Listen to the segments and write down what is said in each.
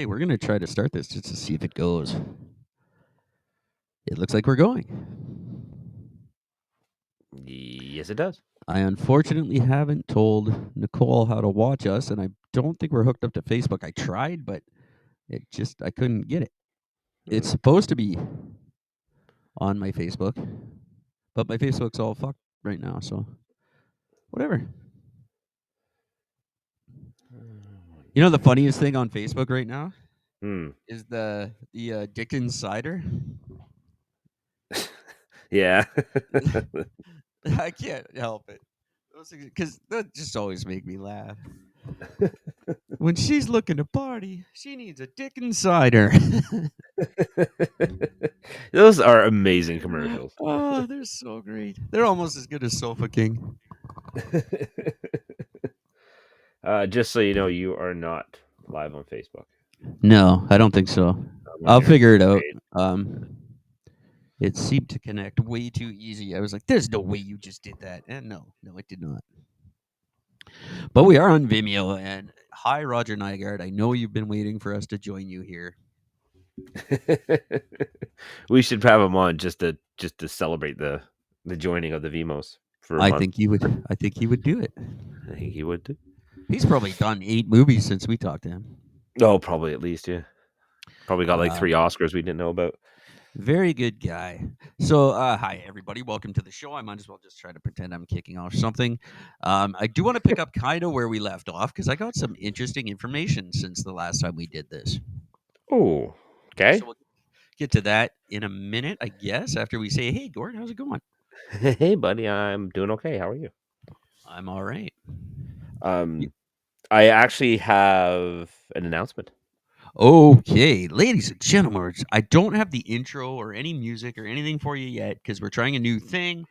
Hey, we're going to try to start this just to see if it goes. It looks like we're going. Yes, it does. I unfortunately haven't told Nicole how to watch us, and I don't think we're hooked up to Facebook. I tried, but I couldn't get it. It's Hmm. supposed to be on my Facebook, but my Facebook's all fucked right now, so whatever. You know the funniest thing on Facebook right now Hmm. is the Dickens cider. Yeah. I can't help it. Because that just always make me laugh. When she's looking to party, she needs a dick and cider. Those are amazing commercials. Oh, they're so great. They're almost as good as Sofa King. Just so you know, you are not live on Facebook. No, I don't think so. I'm on I'll your figure it out. page. It seemed to connect way too easy. I was like, "There's no way you just did that," and no, it did not. But we are on Vimeo, and hi, Roger Nygaard. I know you've been waiting for us to join you here. We should have him on just to celebrate the joining of the Vimos for a I month. think he would. I think he would do it. I think he would too. He's probably done 8 movies since we talked to him. Oh, probably at least, yeah. Probably got like Uh, 3 Oscars we didn't know about. Very good guy. So, hi everybody. Welcome to the show. I might as well just try to pretend I'm kicking off something. I do want to pick up kind of where we left off because I got some interesting information since the last time we did this. Oh, okay. So we'll get to that in a minute, I guess. After we say, "Hey, Gord, how's it going?" Hey, buddy, I'm doing okay. How are you? I'm all right. Y- Um, I actually have an announcement. Okay, ladies and gentlemen, I don't have the intro or any music or anything for you yet because we're trying a new thing.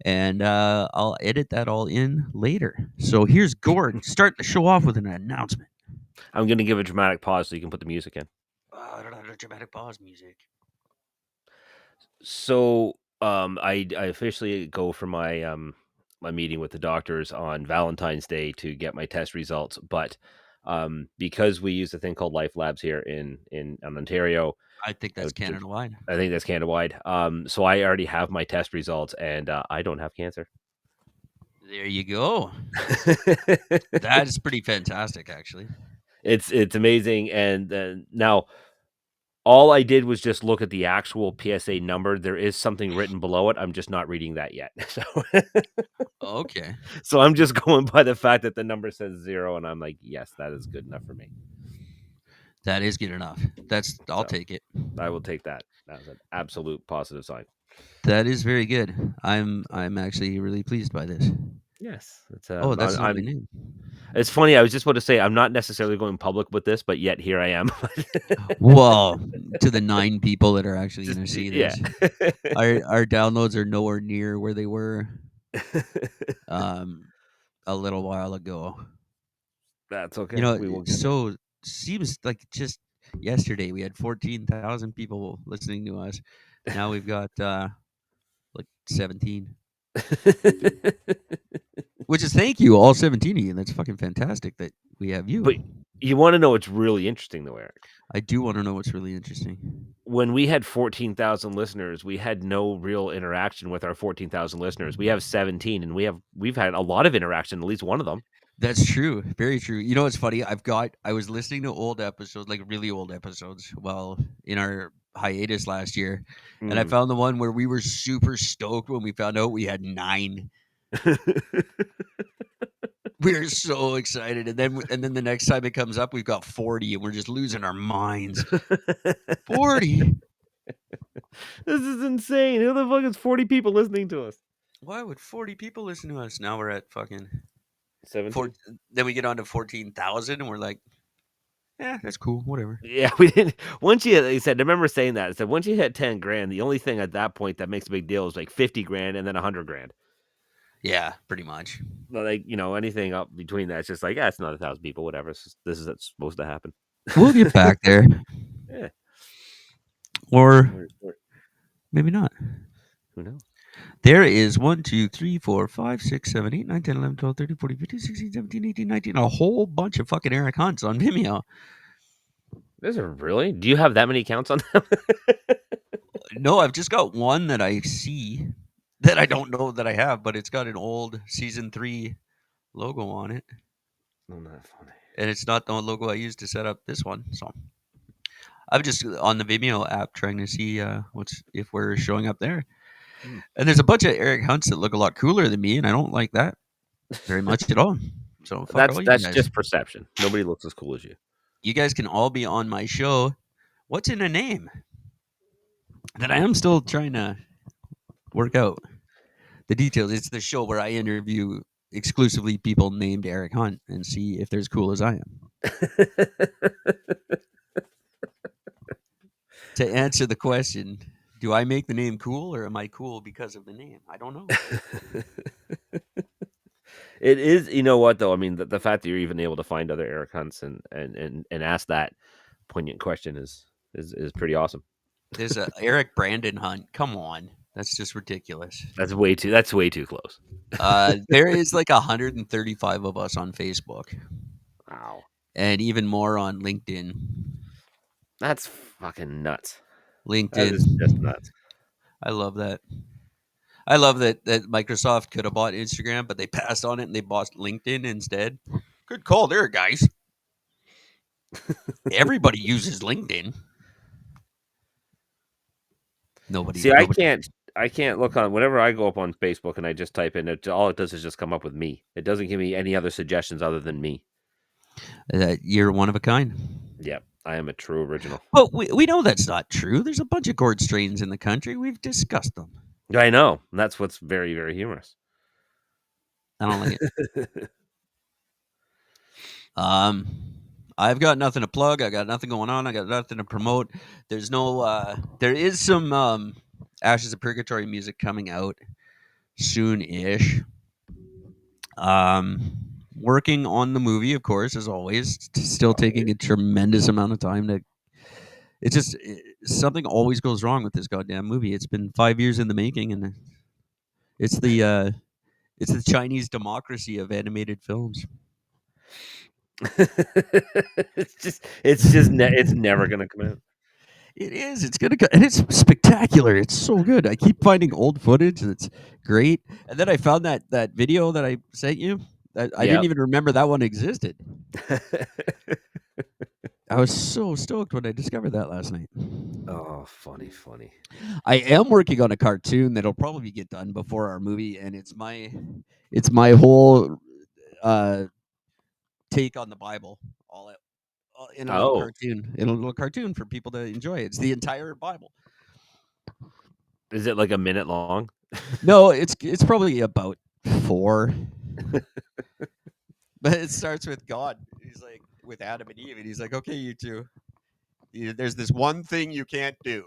And I'll edit that all in later. So here's Gord. Start the show off with an announcement. I'm gonna give a dramatic pause so you can put the music in. I don't have the dramatic pause music. So, I officially go for my meeting with the doctors on Valentine's Day to get my test results, but because we use a thing called Life Labs here in Ontario, I think that's which Canada wide. I think that's Canada wide. So I already have my test results, and I don't have cancer. There you go. That is pretty fantastic, actually. It's amazing, and now all I did was just look at the actual PSA number. There is something written below it. I'm just not reading that yet. So Okay, so I'm just going by the fact that the number says 0, and I'm like, "Yes, that is good enough for me." that is good enough. I'll So take it. I will take that as an absolute positive sign. That is very good. I'm So I'm actually really pleased by this. yes, it's Oh, that's not my I'm. name. It's funny. I was just about to say I'm not necessarily going public with this, but yet here I am. Well, to the 9 people that are actually Just going to see yeah. this, our downloads are nowhere near where they were um, a little while ago. That's You okay. know, We will get there. so seems like just yesterday we had 14,000 people listening to us. Now we've got like 17, which is thank you all 17 of you. That's fucking fantastic that we have But you. you want to know what's really interesting, though, Eric? I do want to know what's really interesting. When we had 14,000 listeners, we had no real interaction with our 14,000 listeners. We have 17, and we've had a lot of interaction, at least one of them. That's true. Very true. You know what's funny? I was listening to old episodes, like really old episodes, while in our hiatus last year, and I Mm. found the one where we were super stoked when we found out we had 9. We were so excited, and then the next time it comes up, we've got 40, and we're just losing our minds. 40? This is insane. Who the fuck is 40 people listening to us? Why would 40 people listen to us? Now we're at fucking 4. 17? Then we get on to 14,000, and we're like, yeah, that's cool. Whatever. Yeah, we didn't. Once you, like I said, I remember saying that. I said, once you hit 10 grand, the only thing at that point that makes a big deal is like 50 grand and then 100 grand. Yeah, pretty much. Like, anything up between that, it's just like, yeah, it's not 1,000 people, whatever. This is what's supposed to happen. We'll get back there, Yeah. or Or maybe not. who knows? There is 1, 2, 3, 4, 5, 6, 7, 8, 9, 10, 11, 12, 13, 14, 15, 16, 17, 18, 19, a whole bunch of fucking Eric Hunts on Vimeo. Is it really? Do you have that many accounts on them? No, I've just got one that I see that I don't know that I have, but it's got an old season 3 logo on it, Oh, not funny. and it's not the logo I used to set up this one. So I'm just on the Vimeo app trying to see what's if we're showing up there. Hmm. And there's a bunch of Eric Hunts that look a lot cooler than me, and I don't like that very much at all. So fuck all you That's guys. just perception. Nobody looks as cool as you. You guys can all be on my show. What's in a name that I am still trying to work out the details? It's the show where I interview exclusively people named Eric Hunt and see if they're as cool as I am. To answer the question, do I make the name cool or am I cool because of the name? I don't know. It is, you know what though? I mean, the fact that you're even able to find other Eric Hunts and ask that poignant question is pretty awesome. There's a Eric Brandon Hunt. Come on. That's just ridiculous. That's way too close. There is like 135 of us on Facebook Wow. and even more on LinkedIn. That's fucking nuts. That is just LinkedIn. nuts. I love that. I love that Microsoft could have bought Instagram, but they passed on it and they bought LinkedIn instead. Good call there, guys. Everybody uses LinkedIn. See, Nobody. I can't look on whenever I go up on Facebook and I just type in it, all it does is just come up with me. It doesn't give me any other suggestions other than me. You're one of a kind. Yep, I am a true original. But we know that's not true. There's a bunch of gourd strains in the country. We've discussed them. I know. And that's what's very, very humorous. I don't like it. Um, I've got nothing to plug. I got nothing going on. I got nothing to promote. There's no. There is some Ashes of Purgatory music coming out soon-ish. Working on the movie, of course, as always. Still taking a tremendous amount of time to. It's just something always goes wrong with this goddamn movie. It's been 5 years in the making, and it's the Chinese democracy of animated films. It's never gonna come out. It is. It's gonna go, and it's spectacular. It's so good. I keep finding old footage that's great, and then I found that video that I sent you. That I didn't Yep. even remember that one existed. I was so stoked when I discovered that last night. Oh, funny. I am working on a cartoon that'll probably get done before our movie, and it's my whole take on the Bible, in a little Oh, cartoon for people to enjoy. It's the entire Bible. is it like a minute long? No, it's probably about 4. But it starts with God. He's like with Adam and Eve, and he's like, "Okay, you two, there's this one thing you can't do.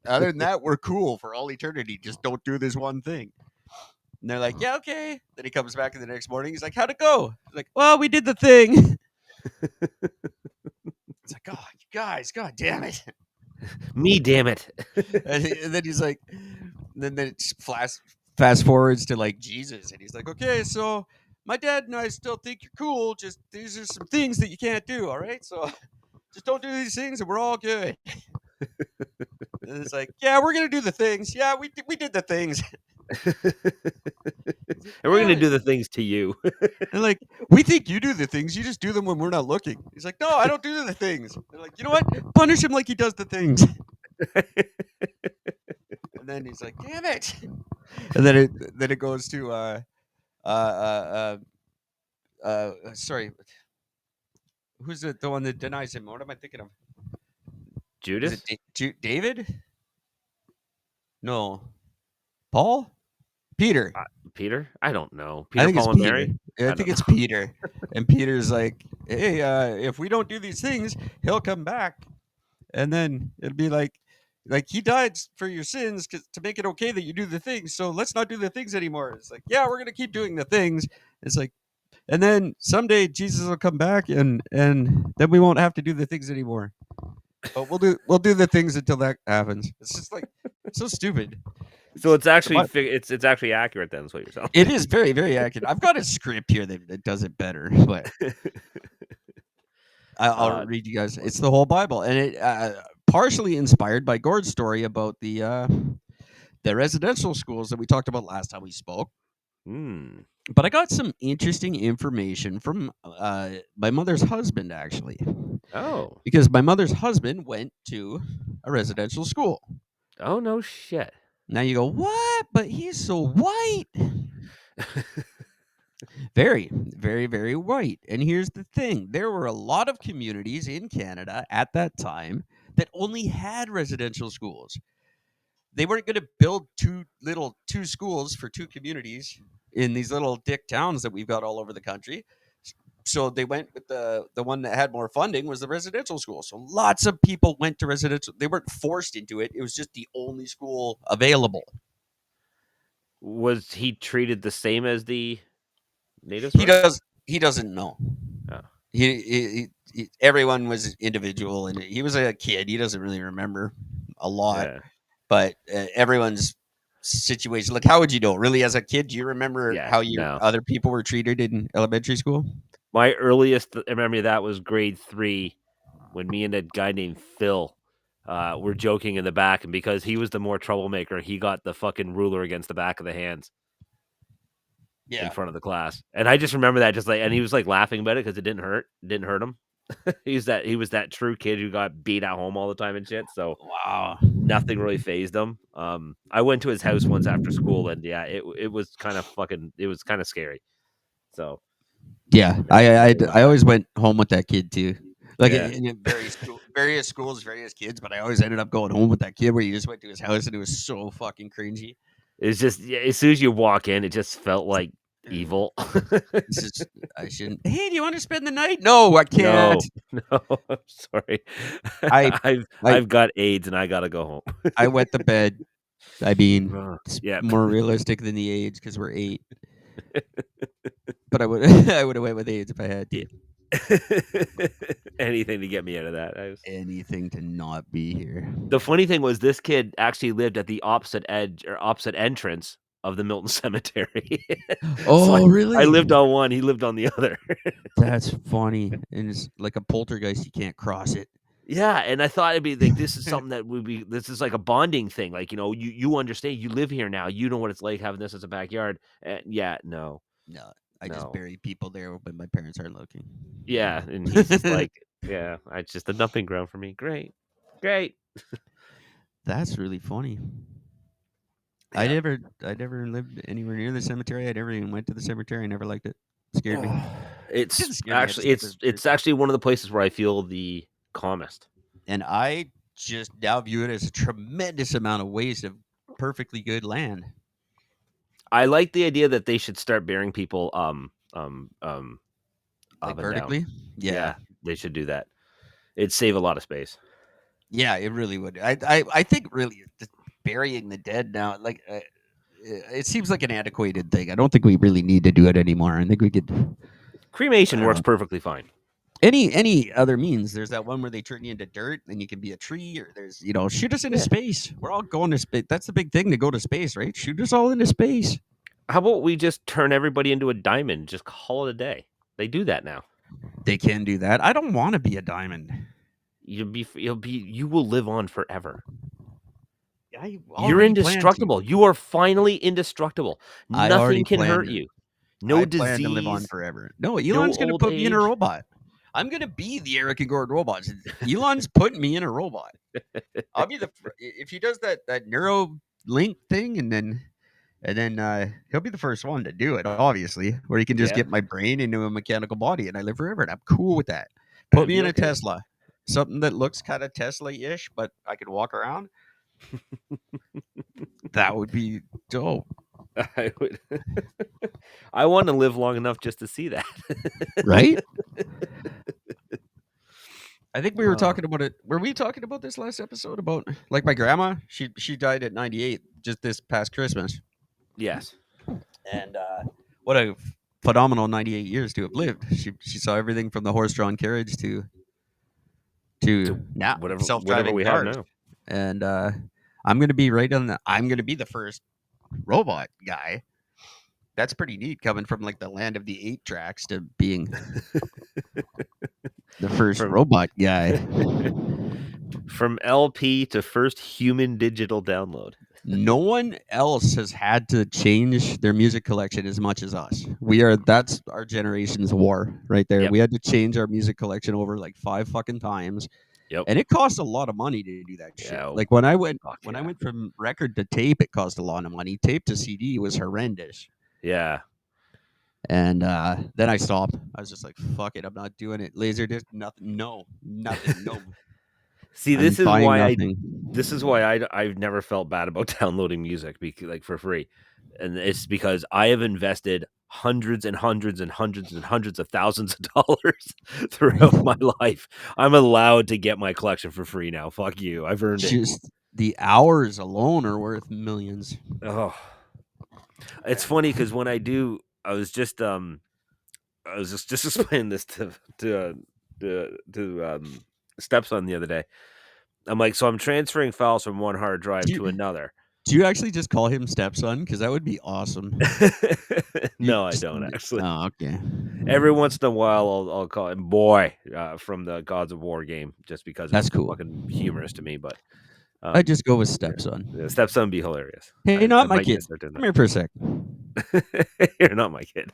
Other than that, we're cool for all eternity. Just don't do this one thing." And they're like, "Yeah, okay." Then he comes back in the next morning. He's like, "How'd it go?" He's like, "Well, we did the thing." It's like, "Oh, you guys, God damn it!" Me, damn it. And then he's like, then it's fast forwards to like Jesus, and he's like, "Okay, so my dad and I still think you're cool. Just these are some things that you can't do. All right, so just don't do these things, and we're all good." And it's like, "Yeah, we're gonna do the things. Yeah, we did the things." And we're "Yeah." gonna do the things to you. And like, "We think you do the things. You just do them when we're not looking." He's like, "No, I don't do the things." They're like, "You know what? Punish him like he does the things." And then he's like, "Damn it!" And then it goes to sorry, who's the one that denies him? What am I thinking of? Is it Judas? David? No, Paul, Peter. Peter? I don't know. I Peter, think it's Paul, and Peter. Mary? I I think don't it's know. Peter. And Peter's like, "Hey, if we don't do these things, he'll come back, and then it'll be like he died for your sins to make it okay that you do the things. So let's not do the things anymore." It's like, "Yeah, we're gonna keep doing the things." It's like, and then someday Jesus will come back, and then we won't have to do the things anymore. But we'll do the things until that happens. It's just like so stupid. So it's actually What? it's actually accurate then, is what you're telling It me. is very, very accurate. I've got a script here that does it better, but I'll read you guys. It's the whole Bible, and it partially inspired by Gord's story about the residential schools that we talked about last time we spoke. Hmm. But I got some interesting information from my mother's husband, actually, Oh. because my mother's husband went to a residential school. Oh, no shit. Now you go, what? But he's so white. Very, very, very white. And here's the thing, there were a lot of communities in Canada at that time that only had residential schools. They weren't going to build two schools for two communities in these little dick towns that we've got all over the country. So they went with the one that had more funding was the residential school. So lots of people went to residential. They weren't forced into it. It was just the only school available. Was he treated the same as the natives He were? does he doesn't know. Oh, Everyone was individual, and he was a kid. He doesn't really remember a lot, yeah. but everyone's situation. Like, how would you know? Really, as a kid, do you remember Yeah, how your no. other people were treated in elementary school? My earliest memory of that was grade 3 when me and a guy named Phil were joking in the back, and because he was the more troublemaker, he got the fucking ruler against the back of the hands in Yeah. front of the class. And I just remember that, just like, and he was like laughing about it because it didn't hurt him. He was that true kid who got beat at home all the time and shit. So Wow. nothing really phased him. I went to his house once after school, and yeah, it was kind of fucking, it was kind of scary. So Yeah, yeah, never went I back. always went home with that kid too. Like Yeah, in various schools, various kids, but I always ended up going home with that kid where you just went to his house and it was so fucking cringy. it's just, yeah, as soon as you walk in, it just felt like evil. This is I shouldn't. Hey, do you want to spend the night? No, I can't. No, no, I'm sorry. I I I've got AIDS and I gotta go home. I wet the bed. I mean, it's Yeah. more realistic than the AIDS because we're 8. But I would I would have went with AIDS if I had Yeah. to. Anything to get me out of that. Anything to not be here. The funny thing was this kid actually lived at the opposite edge or opposite entrance of the Milton Cemetery. So Oh, I really? lived on one, he lived on the other. That's funny. And it's like a poltergeist. You can't cross it. Yeah, and I thought it'd be like, this is something that would be, this is like a bonding thing. Like, you understand, you live here now. You know what it's like having this as a backyard. And yeah, no, No, I just no. bury people there when my parents aren't looking. Yeah, and he's just like, yeah, it's just a dumping ground for me. Great. Great. That's really funny. Yeah. I never lived anywhere near the cemetery. I never even went to the cemetery. I never liked it. Scared me. It's Didn't scare me. I just actually, never. it's actually one of the places where I feel the calmest. And I just now view it as a tremendous amount of waste of perfectly good land. I like the idea that they should start burying people Like up and down. vertically. Yeah, Yeah. they should do that. It'd save a lot of space. Yeah, it really would. I think really just burying the dead now, like it seems like an antiquated thing. I don't think we really need to do it anymore. I think we could. I Cremation don't works know. perfectly fine. Any other means? There's that one where they turn you into dirt and you can be a tree, or there's shoot us into Yeah. space. We're all going to space. That's the big thing to go to space, right? Shoot us all into space. How about we just turn everybody into a diamond? Just call it a day. They do that now. They can do that. I don't want to be a diamond. You will live on forever. I You're already plan to. indestructible. You are finally indestructible. I already Nothing can hurt planned. you. No I plan to live on disease, forever. No, no Elon's going to old put me in a age. robot. I'm going to be the Eric and Gordon robot. Elon's putting me in a robot. I'll be if he does that neuro link thing, and then he'll be the first one to do it. Obviously, where he can just Yeah, get my brain into a mechanical body, and I live forever, and I'm cool with that. Put I'd me be in a okay. Tesla, something that looks kind of Tesla-ish, but I could walk around. That would be dope, I would. I want to live long enough just to see that. right? I think we were Uh, talking about it. Were we talking about this last episode about like my grandma? She died at 98 just this past Christmas, yes. and what a phenomenal 98 years to have lived. She saw everything from the horse-drawn carriage to To now whatever self-driving we have cars, now. and I'm gonna be right on the. I'm gonna be the first robot guy. That's pretty neat coming from like the land of the 8 tracks to being The first from robot guy. from LP to first human digital download. No one else has had to change their music collection as much as us. That's our generation's war right there. Yep. We had to change our music collection over like 5 fucking times. Yep. And it costs a lot of money to do that shit. Yeah. Like when I went Fuck when I yeah. went from record to tape, it cost a lot of money. Tape to CD was horrendous. Yeah. And then I stopped. I was just like, fuck it, I'm not doing it. Laserdisc, nothing. No, nothing. No. See, I'm buying nothing. this is why I've never felt bad about downloading music like for free. And it's because I have invested hundreds and hundreds and hundreds and hundreds of thousands of dollars throughout my life. I'm allowed to get my collection for free now. Fuck you. I've earned it. Just the hours alone are worth millions. Oh, it's funny because when I do, I was just explaining this to stepson the other day. I'm like, so I'm transferring files from one hard drive Do to you, another. do you actually just call him stepson? Because that would be awesome. You No, I just, don't actually. oh, okay. Every once in a while, I'll call him boy from the Gods of War game, just because That's it's cool. fucking humorous to me. But I just go with yeah, stepson. stepson be hilarious. Hey, I not my might kid. start doing Come here for a sec. that. You're not my kid.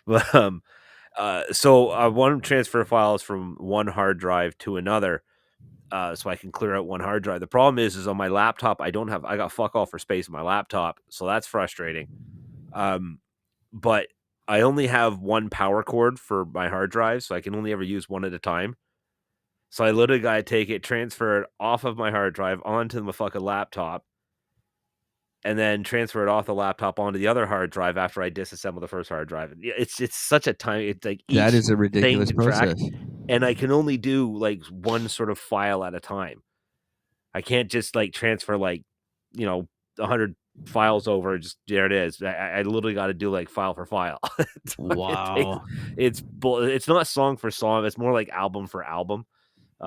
But so I want to transfer files from one hard drive to another, so I can clear out one hard drive. The problem is on my laptop, I got fuck all for space on my laptop, so that's frustrating. But I only have one power cord for my hard drive, so I can only ever use one at a time. So I literally got to take it, transfer it off of my hard drive onto my fucking laptop, and then transfer it off the laptop onto the other hard drive after I disassemble the first hard drive. It's such a time. It's like That each is a thing ridiculous to track, process. and I can only do like one sort of file at a time. I can't just like transfer like 100 files over. Just there it is. I literally got to do like file for file. Wow. It's not song for song. It's more like album for album.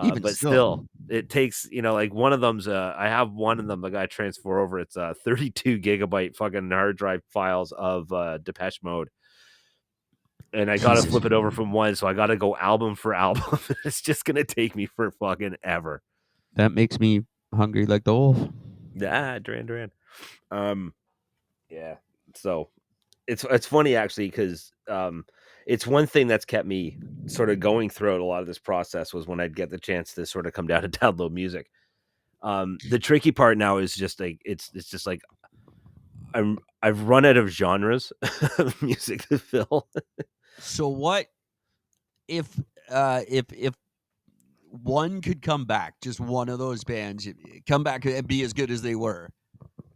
Even But still, still, it takes like one of them's. I have one of them. I got to transfer over. It's 32 gigabyte fucking hard drive files of Depeche Mode. And I got to Jesus. flip it over from one, so I got to go album for album. It's just gonna take me for fucking ever. That makes me hungry like the wolf. Duran. Um, yeah. So it's funny actually because it's one thing that's kept me sort of going throughout a lot of this process was when I'd get the chance to sort of come down and download music. The tricky part now is just like it's just like I've run out of genres of music to fill. So what if one could come back, just one of those bands, come back and be as good as they were?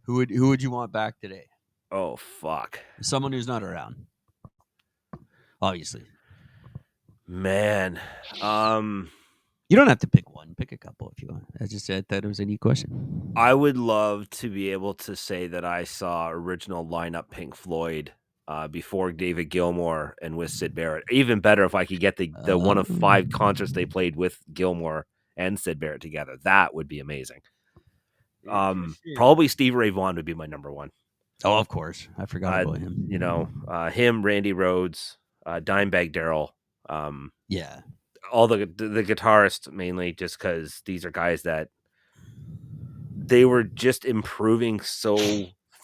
Who would you want back today? Oh fuck, Someone who's not around, obviously. man. You don't have to pick one. Pick a couple if you want. I just said that it was a neat question. I would love to be able to say that I saw original lineup Pink Floyd before David Gilmour and with Sid Barrett. Even better if I could get the one of 5 concerts they played with Gilmour and Sid Barrett together. That would be amazing. Probably Stevie Ray Vaughan would be my number one. Oh, of course. I forgot about him. Him, Randy Rhoads, Dimebag Darrell. Yeah. All the guitarists mainly, just because these are guys that they were just improving so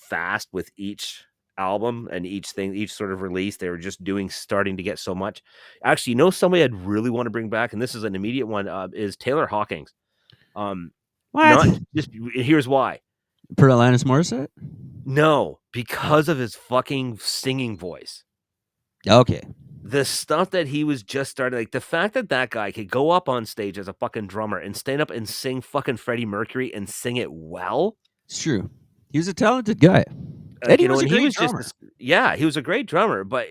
fast with each album and each sort of release. They were just starting to get so much. Actually, somebody I'd really want to bring back, and this is an immediate one, is Taylor Hawkins. What? Not just here's why. For Alanis Morissette? No, because of his fucking singing voice. Okay. The stuff that he was just starting, like the fact that guy could go up on stage as a fucking drummer and stand up and sing fucking Freddie Mercury and sing it well. It's true. He was a talented guy. Like, And he was a great drummer. He was a great drummer, but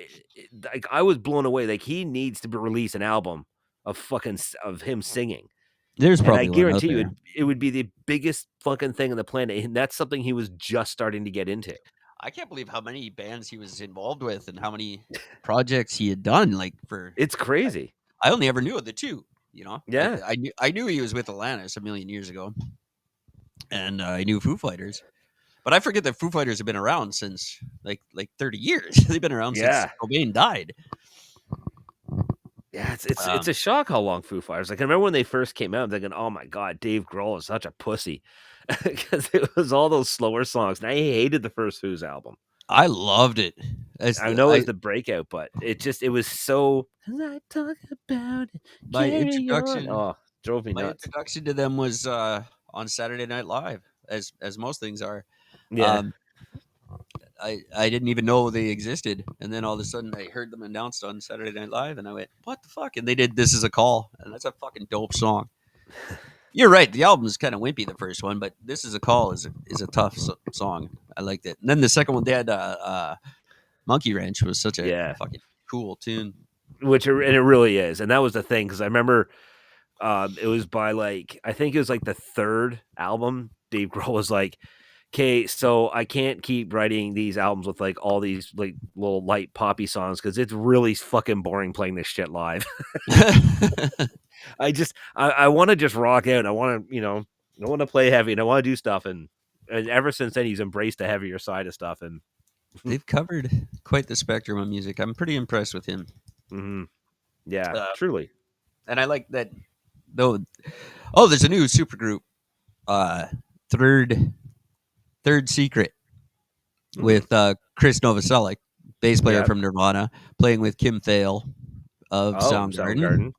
like I was blown away. Like he needs to release an album of him singing. There's probably and I one out guarantee there. it would be the biggest fucking thing on the planet, and that's something he was just starting to get into. I can't believe how many bands he was involved with and how many projects he had done. It's crazy. I only ever knew of the two. Yeah. I knew he was with Alanis a million years ago, and I knew Foo Fighters. But I forget that Foo Fighters have been around since like 30 years. They've been around since Cobain died. Yeah, it's Um, a shock how long Foo Fighters. Like I remember when they first came out, I'm thinking, "Oh my god, Dave Grohl is such a pussy," because it was all those slower songs, and I hated the first Who's album. I loved it. As I the know it was I the breakout, but it was so. "'Cause I talk about it, my carry on. introduction Oh, drove me my nuts. introduction to them was on Saturday Night Live, as most things are. Yeah. Um, I didn't even know they existed, and then all of a sudden I heard them announced on Saturday Night Live, and I went, "What the fuck?" And they did "This Is a Call," and that's a fucking dope song. You're right. The album is kind of wimpy, the first one, but "This Is a Call" is a tough song. I liked it. And then the second one, they had "Monkey Wrench" was such a Yeah, fucking cool tune. and it really is, and that was the thing because I remember, it was by, like I think it was, like, the 3rd album, Dave Grohl was like, "'Kay, so I can't keep writing these albums with, like, all these, like, little light poppy songs because it's really fucking boring playing this shit live. I wanna just rock out, I wanna, I wanna play heavy, and I wanna do stuff," and ever since then, he's embraced the heavier side of stuff, and They've covered quite the spectrum of music. I'm pretty impressed with him. mhm, yeah, Uh, truly. and I like that though. Oh, there's a new supergroup, uh, third Third Secret, Mm, with Chris Novoselic, bass player yeah. from Nirvana, playing with Kim Thale of Oh, Soundgarden, Soundgarden.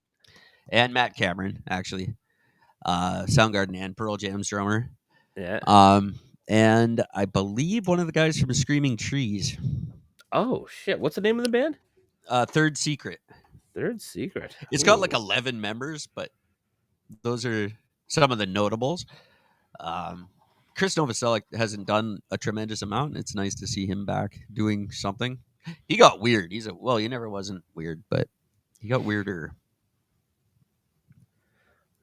and Matt Cameron, actually, Soundgarden and Pearl Jam's drummer. Yeah. Um, and I believe one of the guys from Screaming Trees. Oh, shit, what's the name of the band? Third Secret. Third Secret. It's got like Ooh. 11 members, but those are some of the notables. Um, Chris Novoselic hasn't done a tremendous amount. It's nice to see him back doing something. He got weird. He never wasn't weird, but he got weirder.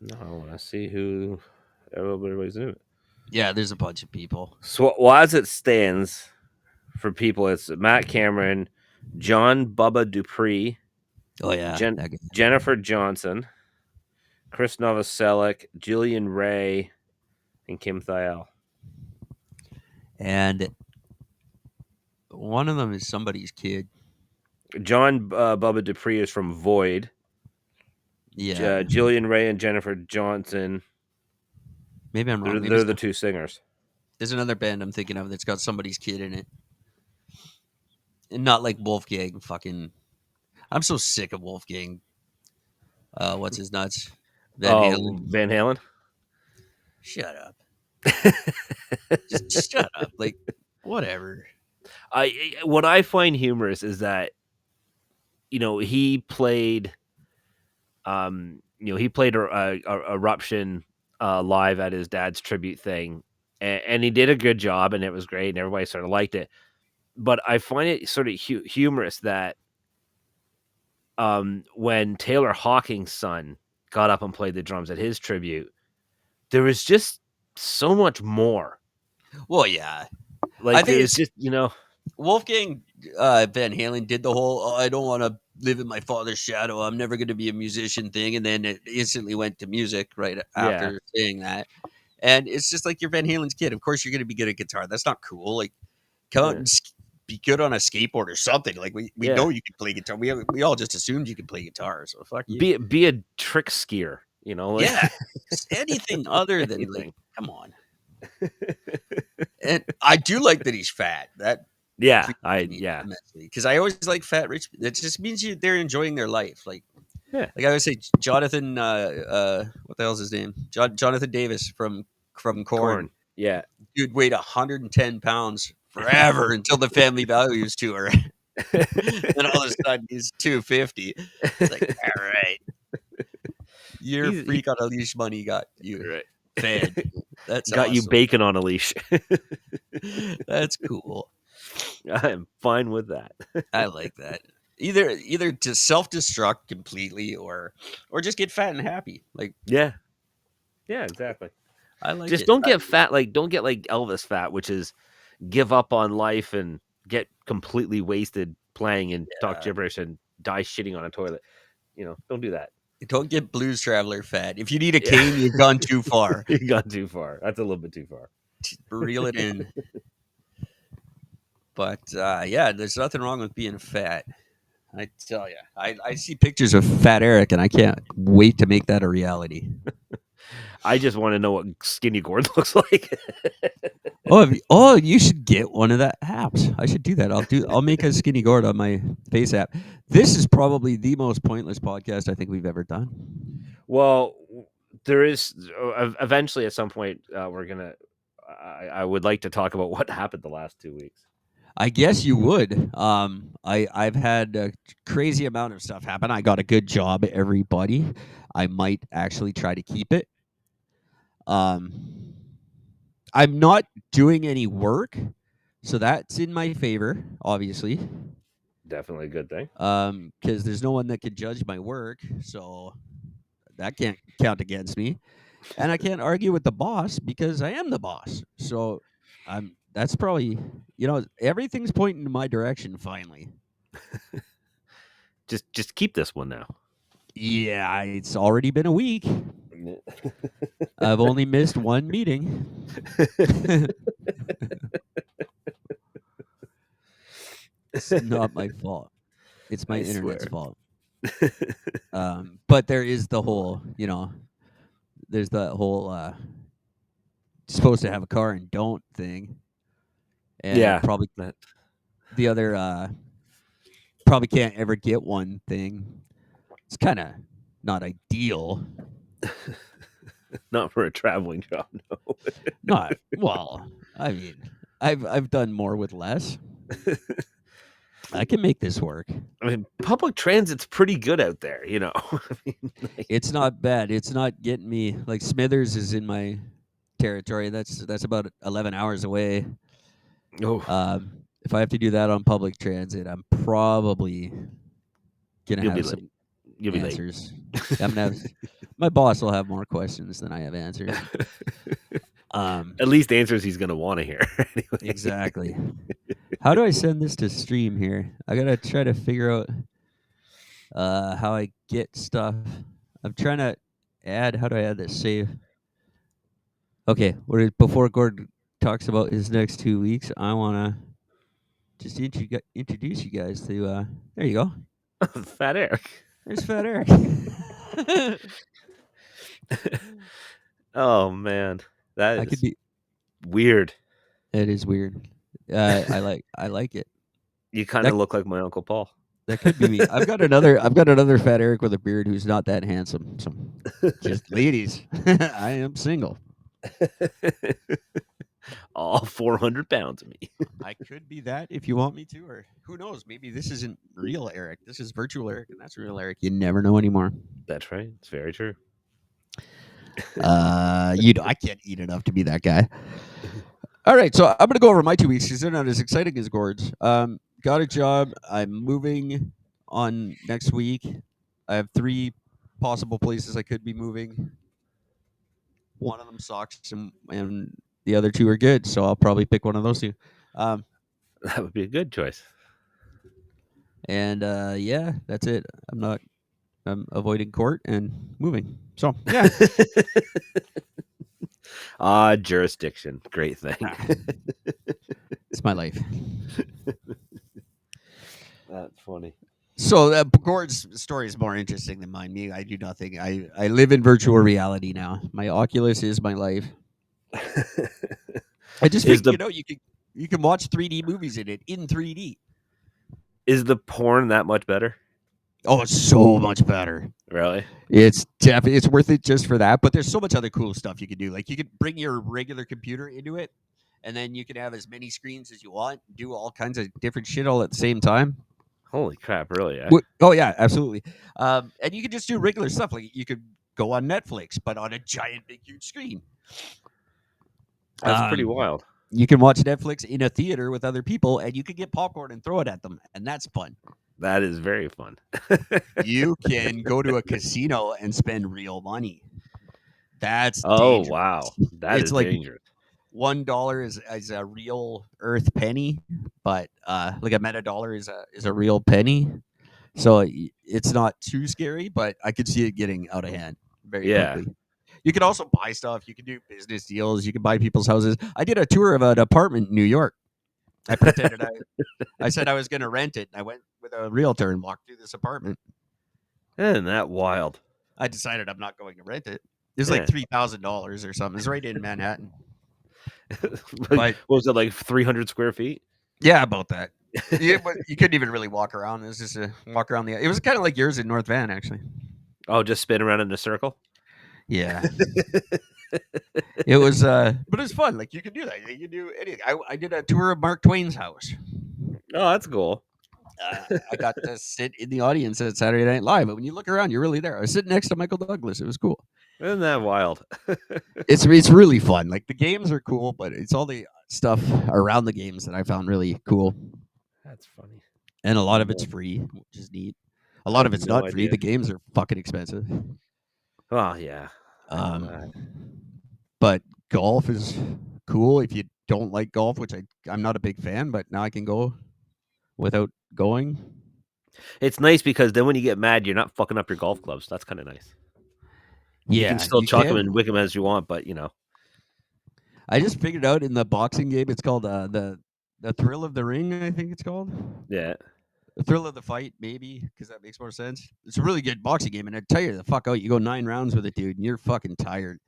No, I wanna see who everybody's in it. Yeah, there's a bunch of people. So, well, as it stands for people, it's Matt Cameron, John Bubba Dupree, Oh yeah, that guy. Jennifer Johnson, Chris Novoselic, Jillian Ray, and Kim Thiel. And one of them is somebody's kid. John Bubba Dupree is from Void. Yeah, Jillian Ray and Jennifer Johnson, maybe I'm wrong. Maybe they're it's the not. two singers. There's another band I'm thinking of that's got somebody's kid in it, and not like Wolfgang. Fucking, I'm so sick of Wolfgang. What's his nuts? Van Oh, Halen. Van Halen. Shut up. Just shut up. Like, whatever. What I find humorous is that he played he played a Eruption live at his dad's tribute thing, and he did a good job, and it was great, and everybody sort of liked it. But I find it sort of humorous that when Taylor Hawkins' son got up and played the drums at his tribute, there was just so much more. Well, yeah. I Like think there was it's just Wolfgang Van Halen did the whole I don't want to live in my father's shadow. I'm never going to be a musician thing. And then it instantly went to music right yeah, after saying that. And it's just like you're Van Halen's kid. Of course, you're going to be good at guitar. That's not cool. Like, come out yeah, and be good on a skateboard or something. Like, we yeah. know you can play guitar. We all just assumed you could play guitar. So fuck you. Be a trick skier, like Yeah. Anything other than, like, anything. come on. And I do like that he's fat. That Yeah, pleases me yeah, immensely because I always like fat rich. It just means they're enjoying their life. yeah. Like I always say, Jonathan. What the hell's his name? Jonathan Davis from Corn. Corn. Yeah. Dude weighed 110 pounds forever until the Family Values tour. Then all of a sudden he's 250. It's like, all right, your He freak on a leash money got you right. fed. That's Got you awesome. bacon on a leash. That's cool. I'm fine with that. I like that. Either to self destruct completely or just get fat and happy. Like Yeah. Yeah, exactly. I like Just it. don't get fat don't get like Elvis fat, which is give up on life and get completely wasted playing and talk gibberish and die shitting on a toilet. Don't do that. Don't get blues traveler fat. If you need a Yeah. cane, you've gone too far. You got too far. That's a little bit too far. Reel it in. But yeah, there's nothing wrong with being fat. I tell you, I see pictures of Fat Eric, and I can't wait to make that a reality. I just want to know what Skinny Gord looks like. Oh, you should get one of that apps. I should do that. I'll make a Skinny Gourd on my Face app. This is probably the most pointless podcast I think we've ever done. Well, there is eventually at some point we're gonna. I would like to talk about what happened the last 2 weeks. I guess you would. I've had a crazy amount of stuff happen. I got a good job, everybody. I might actually try to keep it. I'm not doing any work, so that's in my favor, obviously. Definitely a good thing. Because there's no one that can judge my work, so that can't count against me. And I can't argue with the boss because I am the boss. So that's probably, everything's pointing in my direction finally. Just keep this one now. Yeah, it's already been a week. I've only missed one meeting. It's not my fault. It's my I internet's swear. fault. But there is the whole, there's that whole supposed to have a car and don't thing. And Yeah. probably That the other probably can't ever get one thing. It's kind of not ideal. not for a traveling job, no. Not well. I mean, I've done more with less. I can make this work. I mean, public transit's pretty good out there, you know. I mean, like, It's not bad. It's not getting me like Smithers is in my territory. That's about 11 hours away. oh, If I have to do that on public transit, I'm probably gonna you'll be have late. some You'll be late. answers. I'm gonna have my boss will have more questions than I have answers. At least answers he's gonna want to hear. Anyway. Exactly. How do I send this to stream here? I gotta try to figure out how I get stuff. I'm trying to add. How do I add this? Save. Okay. Before Gord talks about his next 2 weeks, I wanna just introduce you guys to. There you go. Fat Eric. There's Fat Eric. Oh man, that I could is be. weird. It is weird. I like it. You kind That of look like my Uncle Paul. that could be me. I've got another Fat Eric with a beard who's not that handsome. So just ladies, I am single. All 400 pounds of me. I could be that if you want me to, or who knows? Maybe this isn't real Eric. This is virtual Eric, and that's real Eric. You never know anymore. That's right. It's very true. I can't eat enough to be that guy. All right, so I'm gonna go over my 2 weeks because they're not as exciting as Gord's. Got a job. I'm moving on next week. I have 3 possible places I could be moving. One of them sucks, and the other 2 are good. So I'll probably pick one of those 2. That would be a good choice. And yeah, that's it. I'm avoiding court and moving. So yeah, Jurisdiction. Great thing. it's my life. That's funny. So Gord's story is more interesting than mine. Me, I do nothing. I live in virtual reality now. My Oculus is my life. I just Is figured, the you can watch 3D movies in it in 3D. is the porn that much better? Oh, it's so much better. Really? It's definitely it's worth it just for that. But there's so much other cool stuff you can do. Like you could bring your regular computer into it, and then you can have as many screens as you want, do all kinds of different shit all at the same time. Holy crap! Really? Eh? Oh yeah, absolutely. And you can just do regular stuff. Like you could go on Netflix, but on a giant, big, huge screen. That's pretty Um, wild. You can watch Netflix in a theater with other people, and you can get popcorn and throw it at them, and that's fun. That is very fun. You can go to a casino and spend real money. That's Oh dangerous. wow, that It's is like dangerous. $1 is a real Earth penny, but like a meta dollar is a real penny. So it's not too scary, but I could see it getting out of hand very Yeah. quickly. You can also buy stuff. You can do business deals. You can buy people's houses. I did a tour of an apartment in New York. I pretended I said I was going to rent it. And I went with with a realtor and walked through this apartment. Isn't that wild? I decided I'm not going to rent it. It was like Yeah. $3,000 or something. It's right in Manhattan. Like, But what was it, like 300 square feet? yeah, about that. Yeah, but you couldn't even really walk around. It was just a walk around the. It was kind of like yours in North Van, actually. Oh, just spin around in a circle? Yeah, it was. But it was fun. Like you could do that. You could do anything. I did a tour of Mark Twain's house. Oh, that's cool. I got to sit in the audience at Saturday Night Live. But when you look around, you're really there. I was sitting next to Michael Douglas. It was cool. Isn't that wild? It's really fun. Like the games are cool, but it's all the stuff around the games that I found really cool. That's funny. And a lot of it's free, which is neat. A I lot had of it's no not free. idea. The games are fucking expensive. Oh, yeah. I know that. But golf is cool if you don't like golf, which I'm not a big fan, but now I can go without going. It's nice because then when you get mad, you're not fucking up your golf clubs. That's kind of nice. You can still chuck them and wick them as you want, but I just figured out in the boxing game, it's called the Thrill of the Ring. I think it's called. yeah. The Thrill of the Fight, maybe, because that makes more sense. It's a really good boxing game, and I tell you the fuck out, you go 9 rounds with it, dude, and you're fucking tired,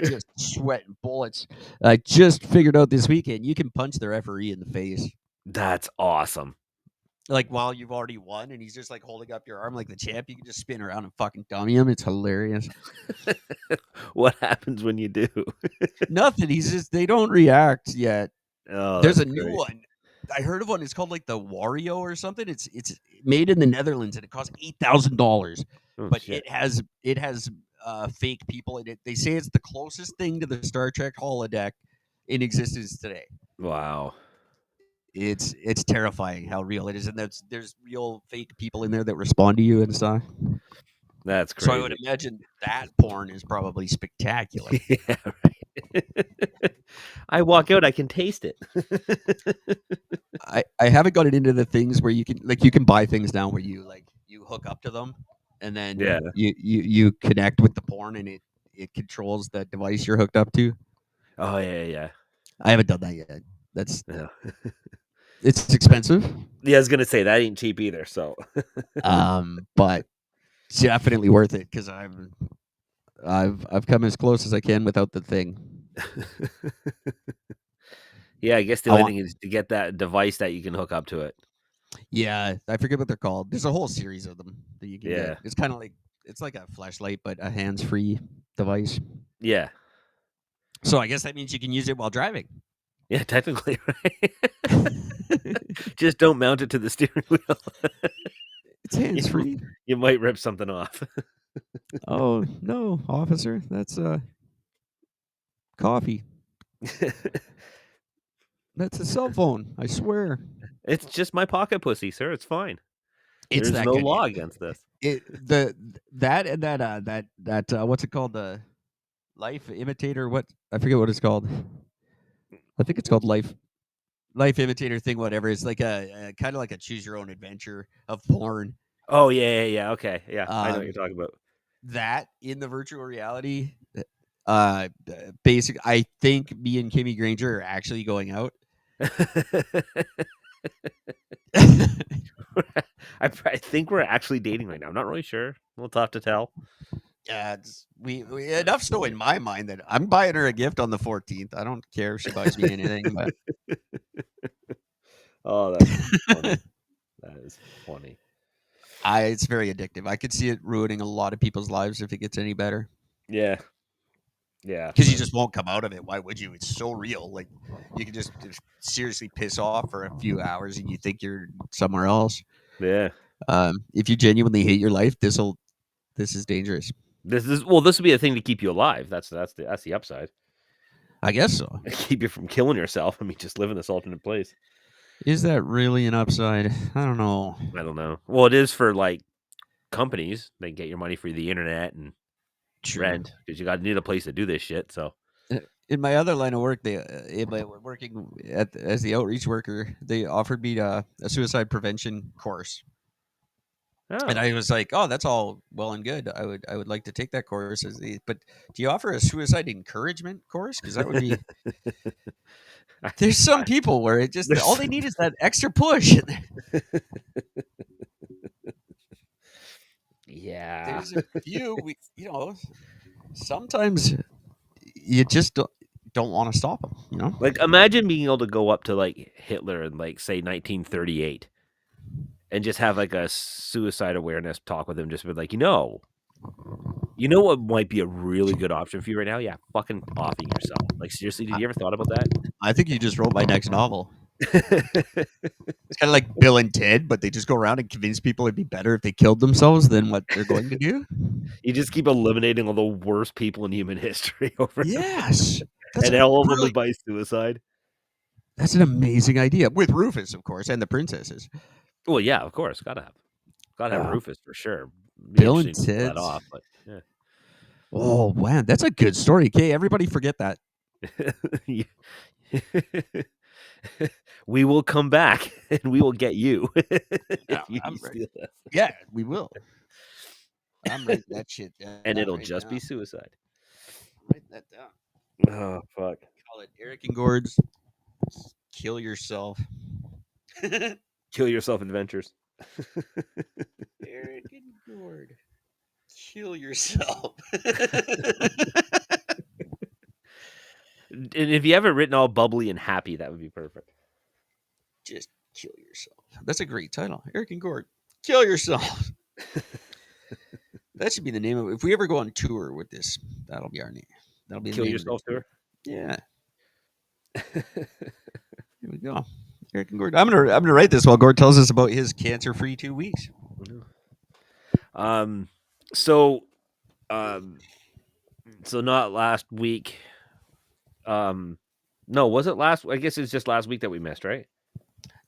just sweating bullets. I just figured out this weekend you can punch the referee in the face, That's awesome. like while you've already won, and he's just like holding up your arm like the champ. You can just spin around and fucking dummy him. It's hilarious. What happens when you do? Nothing. They don't react yet. Oh, There's a that's new great. one. I heard of one. It's called like the Wario or something. It's made in the Netherlands and it costs $8,000. Oh, But shit. it has fake people in it. They say it's the closest thing to the Star Trek holodeck in existence today. Wow. It's terrifying how real it is, and there's real fake people in there that respond to you and stuff. That's So I would crazy. imagine that porn is probably spectacular. Yeah, right. I walk out, I can taste it. I haven't gotten into the things where you can buy things now where you hook up to them and then Yeah. you connect with the porn and it controls the device you're hooked up to. Oh, yeah. I haven't done that yet. Yeah. It's expensive, Yeah, I was gonna say that ain't cheap either. So but it's definitely worth it because I've come as close as I can without the thing. yeah, I guess the I only want, thing is to get that device that you can hook up to it. yeah, I forget what they're called. There's a whole series of them that you can Yeah. get. It's kind of like it's like a flashlight, but a hands-free device. Yeah. So I guess that means you can use it while driving. Yeah, technically, right? Just don't mount it to the steering wheel. It's hands-free. You might rip something off. Oh no, officer, that's coffee. That's a cell phone. I swear. It's just my pocket pussy, sir. It's fine. It's There's that no good. law against this. That and that what's it called, the life imitator, what I forget what it's called. I think it's called life imitator thing, whatever. It's like a kind of like a choose your own adventure of porn. Oh, yeah. Okay. Yeah, I know what you're talking about. That in the virtual reality, uh basic I think me and Kimmy Granger are actually going out. I think we're actually dating right now. I'm not really sure. We'll have to tell. We enough so in my mind that I'm buying her a gift on the 14th. I don't care if she buys me anything, but Oh, that's funny. That is funny. it's very addictive. I could see it ruining a lot of people's lives if it gets any better. Yeah. Yeah. Because you just won't come out of it. Why would you? It's so real. Like you can just seriously piss off for a few hours and you think you're somewhere else. Yeah. If you genuinely hate your life, this is dangerous. This will be a thing to keep you alive. That's the upside. I guess so. Keep you from killing yourself. I mean, just live in this alternate place. Is that really an upside? I don't know. I don't know. Well, it is for like companies. They get your money for the internet and rent because you need a place to do this shit. So in my other line of work, working as the outreach worker, they offered me a suicide prevention course, and I was like, "Oh, that's all well and good. I would like to take that course." But do you offer a suicide encouragement course? Because that would be. There's some people where it just all they need is that extra push. Yeah. There's a few sometimes you just don't want to stop them, you know? Like, imagine being able to go up to, like, Hitler in, like, say, 1938 and just have, like, a suicide awareness talk with him, just be like, you know what might be a really good option for you right now? Yeah, fucking offing yourself. Like, seriously, did I, you ever thought about that? I think you just wrote my next novel. It's kind of like Bill and Ted, but they just go around and convince people it'd be better if they killed themselves than what they're going to do. You just keep eliminating all the worst people in human history over and over, Yes, that's and a all of them really by suicide. that's an amazing idea with Rufus, of course, and the princesses. Well, yeah, of course, gotta have Uh, Rufus for sure. Be Bill and interesting to pull that Ted's. off, but yeah. Oh man, that's a good story. Okay, everybody forget that. You we will come back and we will get you if Yeah, you I'm ready. steal this, Yeah, we will. I'm writing that shit and down it'll right just now. be suicide. Write that down. Oh, fuck. Call it Eric and Gord's Kill Yourself. Kill yourself adventures. Eric and Gord. Kill yourself. And if you have it written all bubbly and happy, that would be perfect. Just kill yourself. That's a great title. Eric and Gord. Kill yourself. That should be the name of it. If we ever go on tour with this, that'll be our name. That'll be the Kill name of the yourself tour. tour. Yeah. Here we go. Eric and Gord. I'm gonna write this while Gord tells us about his cancer-free 2 weeks. Um, so, um, so not last week. No, was it last? I guess it's just last week that we missed, right?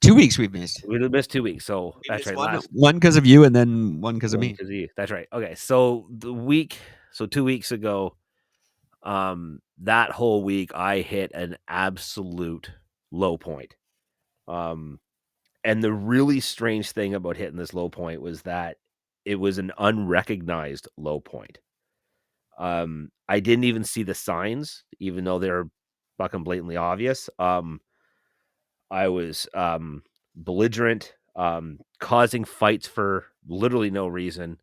2 weeks we've missed. We missed 2 weeks, so We that's missed right. one because of you, and then one because of One me. because of you. That's right. Okay, so 2 weeks ago, that whole week I hit an absolute low point. And the really strange thing about hitting this low point was that it was an unrecognized low point. I didn't even see the signs, even though they're fucking blatantly obvious. I was belligerent, causing fights for literally no reason.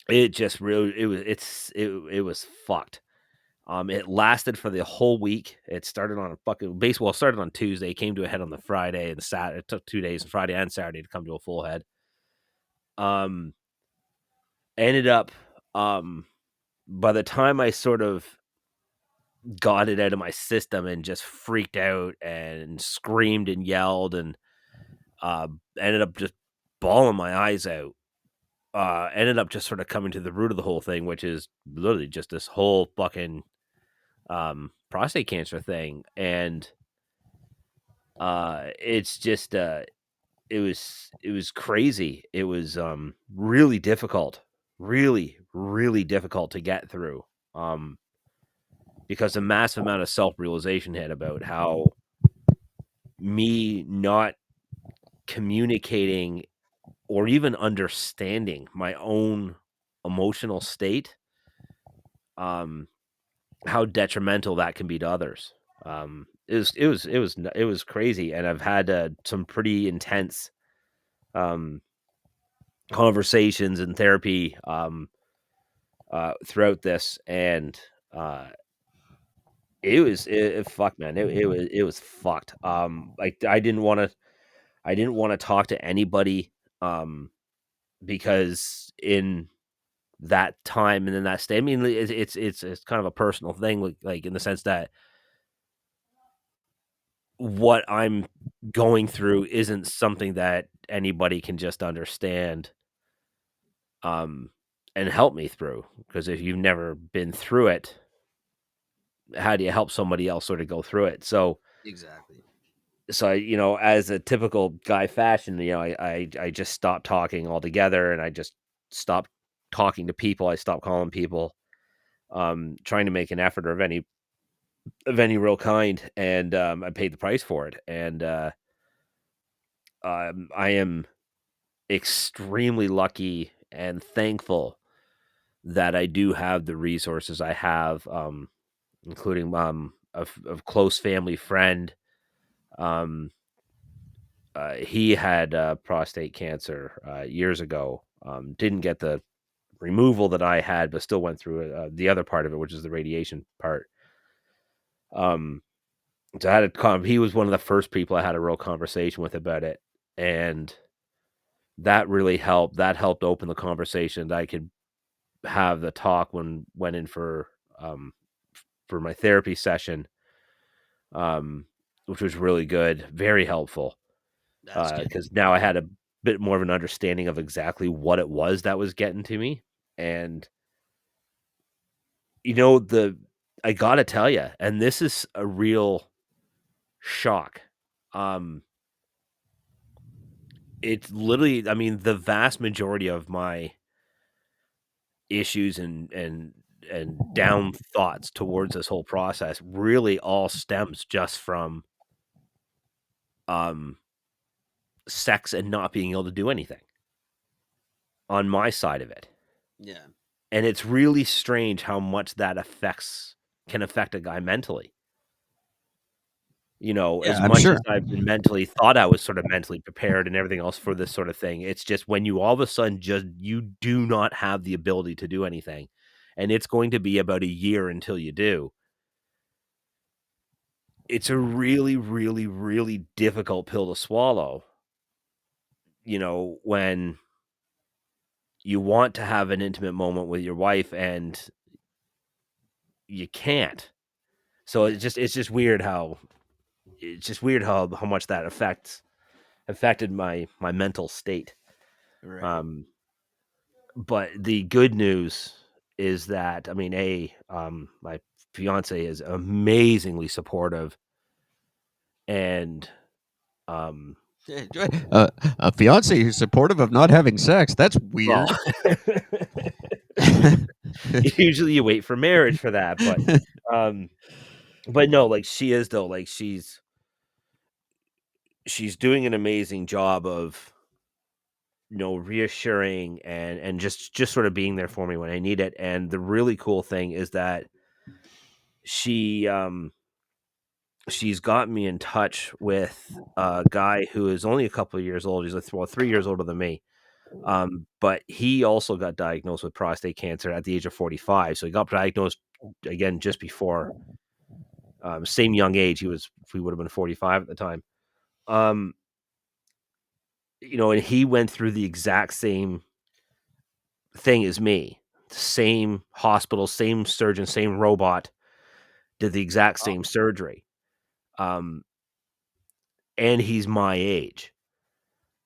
It just really it was fucked. It lasted for the whole week. It started on a fucking baseball started on Tuesday, came to a head on the Friday and Saturday. It took 2 days, Friday and Saturday, to come to a full head. Um, ended up by the time I sort of got it out of my system and just freaked out and screamed and yelled and ended up just bawling my eyes out. Ended up just sort of coming to the root of the whole thing, which is literally just this whole fucking prostate cancer thing. And it's just it was crazy. It was really difficult, really difficult to get through. Because a massive amount of self-realization hit about how me not communicating or even understanding my own emotional state, how detrimental that can be to others. It was crazy, and I've had some pretty intense conversations and therapy throughout this, and fuck, man, it was fucked. Like I didn't want to talk to anybody, because in that time and in that state, I mean, it's kind of a personal thing, like in the sense that what I'm going through isn't something that anybody can just understand, um, and help me through. Because if you've never been through it, how do you help somebody else sort of go through it? Exactly. So as a typical guy fashion, I just stopped talking altogether, and I just stopped talking to people. I stopped calling people, trying to make an effort of any real kind, and I paid the price for it. And I am extremely lucky and thankful that I do have the resources I have, including a close family friend. Um, he had prostate cancer years ago. Didn't get the removal that I had, but still went through the other part of it, which is the radiation part. Um, so I had he was one of the first people I had a real conversation with about it, and that really helped. That helped open the conversation that I could have the talk when went in um, for my therapy session, um, which was really good, very helpful. That's good. Because now I had a bit more of an understanding of exactly what it was that was getting to me, and the I gotta tell you, and this is a real shock. Um, it's literally, I mean, the vast majority of my issues and down thoughts towards this whole process really all stems just from um sex and not being able to do anything on my side of it. Yeah. And it's really strange how much that can affect a guy mentally. Yeah, As I'm much as sure. I've been mentally thought I was sort of mentally prepared and everything else for this sort of thing, it's just when you all of a sudden just you do not have the ability to do anything, and it's going to be about a year until you do. It's a really, really, really difficult pill to swallow, when you want to have an intimate moment with your wife and you can't. So Yeah. it's just weird how much that affected my mental state. Right. Um, but the good news is that, I mean, my fiance is amazingly supportive, and um, A fiance who's supportive of not having sex. That's well, weird. usually you wait for marriage for that, um, but no, like she is though, like she's doing an amazing job of reassuring and just sort of being there for me when I need it. And the really cool thing is that she she's got me in touch with a guy who is only a couple of years old. He's like, well, 3 years older than me. But he also got diagnosed with prostate cancer at the age of 45. So he got diagnosed again just before, same young age. He would have been 45 at the time. Um, and he went through the exact same thing as me. Same hospital, same surgeon, same robot, did the exact Oh, same surgery. Um, and he's my age.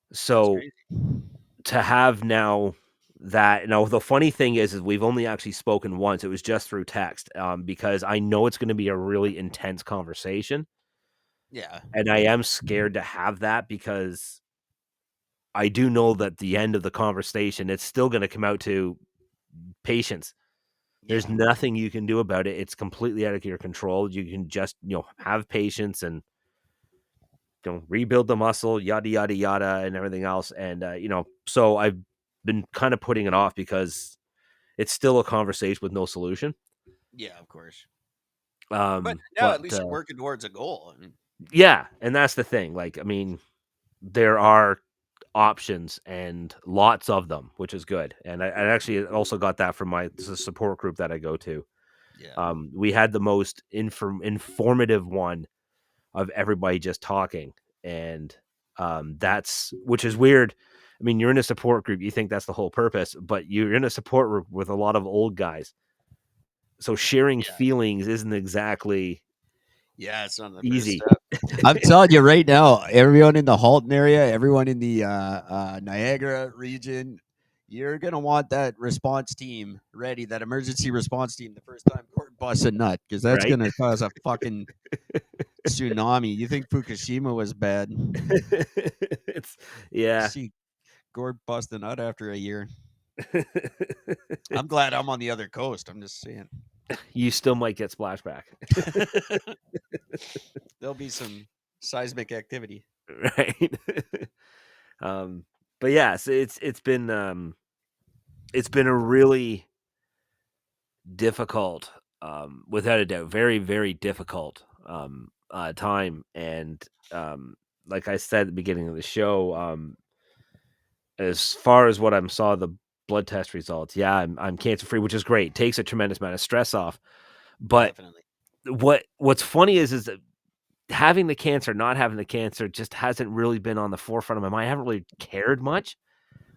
that's So crazy. to have now the funny thing is we've only actually spoken once. It was just through text, because I know it's going to be a really intense conversation, Yeah. and I am scared to have that because I do know that the end of the conversation, it's still going to come out to patience. There's Yeah. nothing you can do about it. It's completely out of your control. You can just, have patience and rebuild the muscle, yada yada yada, and everything else. And so I've been kind of putting it off because it's still a conversation with no solution. Yeah, of course. But now But at least you're working towards a goal. I mean, yeah, and that's the thing. Like, I mean, there are options and lots of them, which is good. And I actually also got that from the support group that I go to. yeah. We had the most informative one of everybody just talking, and that's which is weird. I mean, you're in a support group, you think that's the whole purpose, but you're in a support group with a lot of old guys, so sharing Yeah. feelings isn't exactly Yeah, it's not the first easy. step. I'm telling you right now, everyone in the Halton area, everyone in the Niagara region, you're gonna want that response team ready, that emergency response team, the first time court busts a nut, because that's Right. gonna cause a fucking tsunami. You think Fukushima was bad? It's yeah. See, Gord bust a nut after a year. I'm glad I'm on the other coast. I'm just saying. You still might get splashback. There'll be some seismic activity. Right. um but yeah, so it's been a really difficult, without a doubt, very, very difficult, time. And like I said at the beginning of the show, as far as what I saw the blood test results, yeah, I'm cancer free, which is great. Takes a tremendous amount of stress off. But Definitely. what's funny is that having the cancer, not having the cancer, just hasn't really been on the forefront of my mind. I haven't really cared much.